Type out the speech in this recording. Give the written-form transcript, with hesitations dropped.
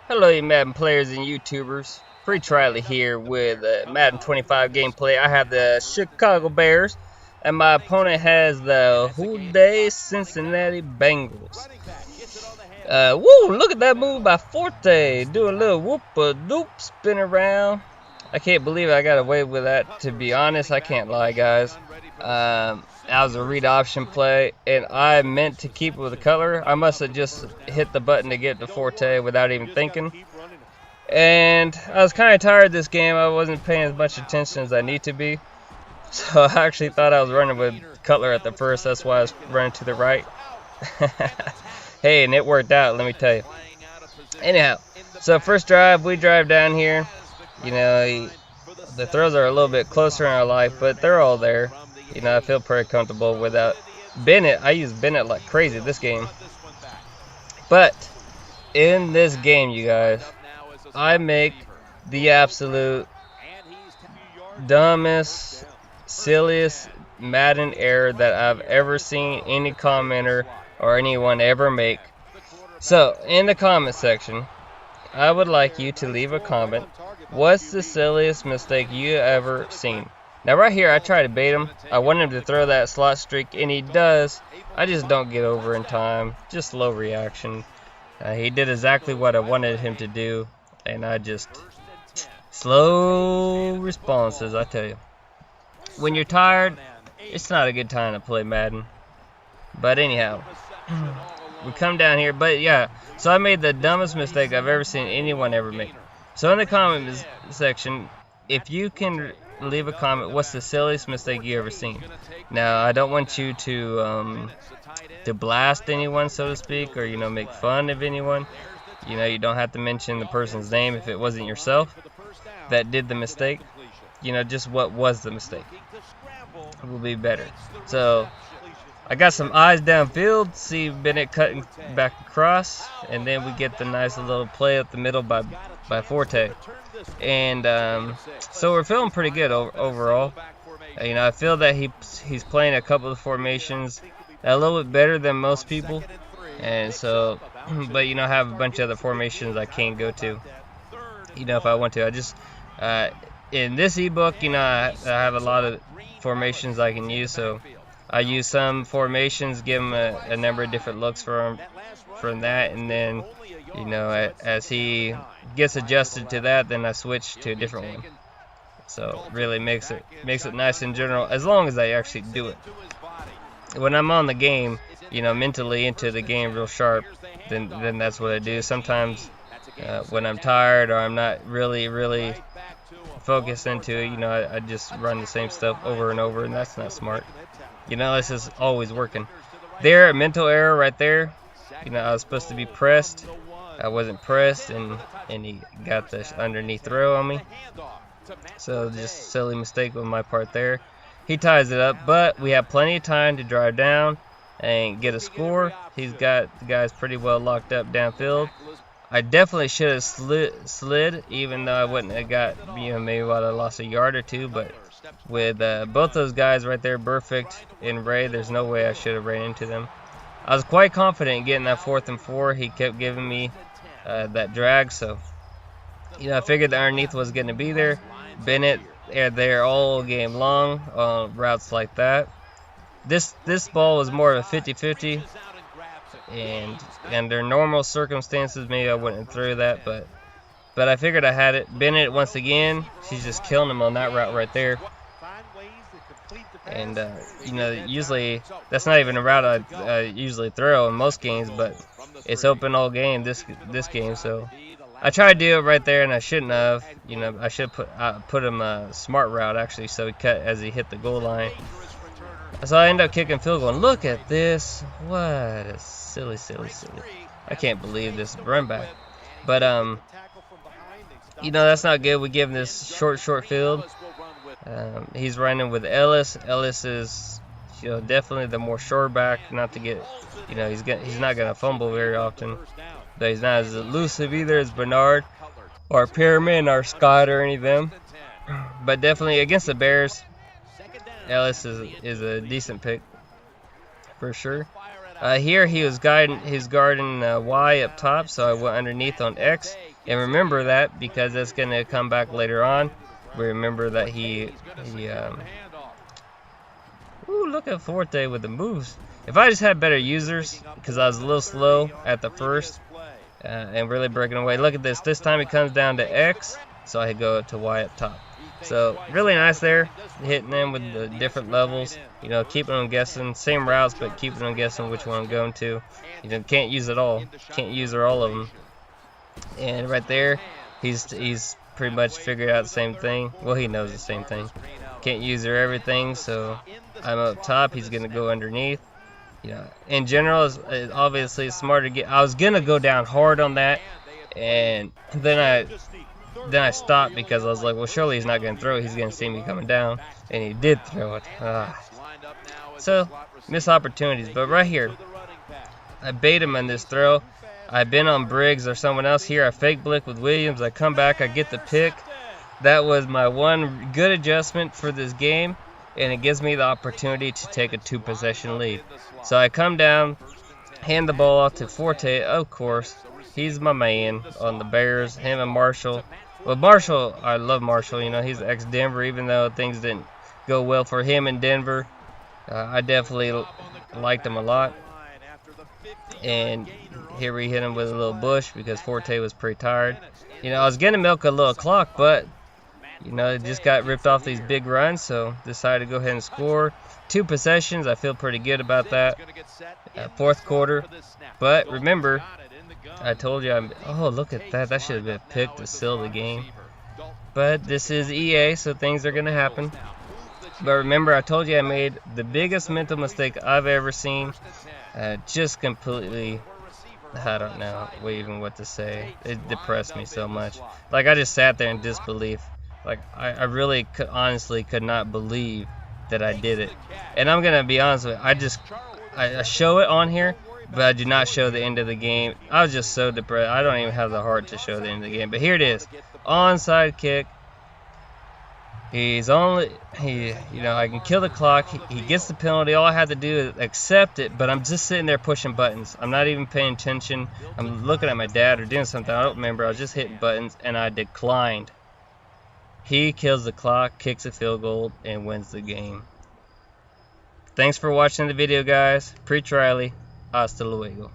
Hello, you Madden players and YouTubers. Free Triley here with Madden 25 gameplay. I have the Chicago Bears, and my opponent has the Houday Cincinnati Bengals. Woo! Look at that move by Forte. Do a little whoop-a-doop spin around. I can't believe I got away with that. To be honest, I can't lie, guys. That was a read option play, and I meant to keep it with the color. I must have just hit the button to get the Forte without even thinking. And I was kind of tired this game. I wasn't paying as much attention as I need to be. So I actually thought I was running with Cutler at the first. That's why I was running to the right. Hey, and it worked out, let me tell you. Anyhow, so first drive, we drive down here. You know, the throws are a little bit closer in our life, but they're all there. You know, I feel pretty comfortable without Bennett. I use Bennett like crazy this game. But in this game, you guys, I make the absolute dumbest, silliest Madden error that I've ever seen any commenter or anyone ever make. So, in the comment section, I would like you to leave a comment. What's the silliest mistake you ever seen? Now, right here, I try to bait him. I want him to throw that slot streak, and he does. I just don't get over in time. Just low reaction. He did exactly what I wanted him to do, and I just... slow responses, I tell you. When you're tired, it's not a good time to play Madden. But anyhow, we come down here. But yeah, so I made the dumbest mistake I've ever seen anyone ever make. So in the comment section, if you can leave a comment, what's the silliest mistake you ever seen? Now, I don't want you to blast anyone, so to speak, or, you know, make fun of anyone. You know, you don't have to mention the person's name if it wasn't yourself that did the mistake. You know, just what was the mistake will be better. So I got some eyes downfield, see Bennett cutting back across, and then we get the nice little play up the middle by Forte. And so we're feeling pretty good overall. You know, I feel that he's playing a couple of formations a little bit better than most people. And so, but you know, I have a bunch of other formations I can go to, you know, if I want to. I just, in this ebook, you know, I have a lot of formations I can use, so I use some formations, give him a number of different looks from that, and then, you know, as he gets adjusted to that, then I switch to a different one. So really makes it nice in general, as long as I actually do it. When I'm on the game, you know, mentally into the game real sharp, then that's what I do. Sometimes when I'm tired or I'm not really focused into it, you know, I just run the same stuff over and over, and that's not smart. You know, this is always working. There, a mental error right there. You know, I was supposed to be pressed. I wasn't pressed, and he got the underneath throw on me. So just silly mistake on my part there. He ties it up, but we have plenty of time to drive down and get a score. He's got the guys pretty well locked up downfield. I definitely should have slid, even though I wouldn't have got, you know, maybe about I lost a yard or two. But with both those guys right there, Perfect and Ray, there's no way I should have ran into them. I was quite confident in getting that 4th and 4. He kept giving me that drag, so, you know, I figured the underneath was going to be there. Bennett there all game long on routes like that. This ball was more of a 50-50. And under normal circumstances, maybe I wouldn't have threw that, but I figured I had it. Bennett, once again, she's just killing him on that route right there. And, you know, usually that's not even a route I usually throw in most games, but it's open all game this game. So I tried to do it right there, and I shouldn't have. You know, I should put him a smart route, actually, so he cut as he hit the goal line. So I ended up kicking field goal. And look at this. What a silly. I can't believe this run back. But, you know, that's not good. We give him this short field. He's running with Ellis. Ellis is, you know, definitely the more sure back. Not to get, you know, he's not going to fumble very often. But he's not as elusive either as Bernard or Pyramid or Scott or any of them. But definitely against the Bears, Ellis is a decent pick for sure. Here he's guarding Y up top, so I went underneath on X. And remember that, because it's going to come back later on. We remember that ooh, look at Forte with the moves. If I just had better users, because I was a little slow at the first, and really breaking away. Look at this. This time it comes down to X, so I go to Y up top. So really nice there, hitting them with the different levels. You know, keeping them guessing. Same routes, but keeping them guessing which one I'm going to. You know, can't use it all. Can't use all of them. And right there, he's pretty much figured out the same thing. Well, he knows the same thing. Can't use her everything, so I'm up top. He's gonna go underneath. Yeah, in general, it's obviously smarter to get. I was gonna go down hard on that, and then I stopped because I was like, well, surely he's not gonna throw it. He's gonna see me coming down, and he did throw it. So missed opportunities, but right here, I bait him on this throw. I've been on Briggs or someone else here. I fake blick with Williams. I come back. I get the pick. That was my one good adjustment for this game, and it gives me the opportunity to take a 2-possession lead. So I come down, hand the ball off to Forte, of course. He's my man on the Bears, him and Marshall. Well, Marshall, I love Marshall. You know, he's ex-Denver, even though things didn't go well for him in Denver. I definitely liked him a lot. And here we hit him with a little bush because Forte was pretty tired. You know, I was going to milk a little clock, but you know, it just got ripped off these big runs, so decided to go ahead and score. 2 possessions, I feel pretty good about that. Fourth quarter, but remember, I told you, oh, look at that. That should have been a pick to seal the game. But this is EA, so things are going to happen. But remember, I told you I made the biggest mental mistake I've ever seen. Just completely, I don't know even what to say. It depressed me so much. Like, I just sat there in disbelief. Like, I really honestly could not believe that I did it. And I'm going to be honest with you, I show it on here, but I do not show the end of the game. I was just so depressed. I don't even have the heart to show the end of the game. But here it is. Onside kick. You know, I can kill the clock. He gets the penalty. All I have to do is accept it, but I'm just sitting there pushing buttons. I'm not even paying attention. I'm looking at my dad or doing something. I don't remember. I was just hitting buttons, and I declined. He kills the clock, kicks a field goal, and wins the game. Thanks for watching the video, guys. Preach Riley. Hasta luego.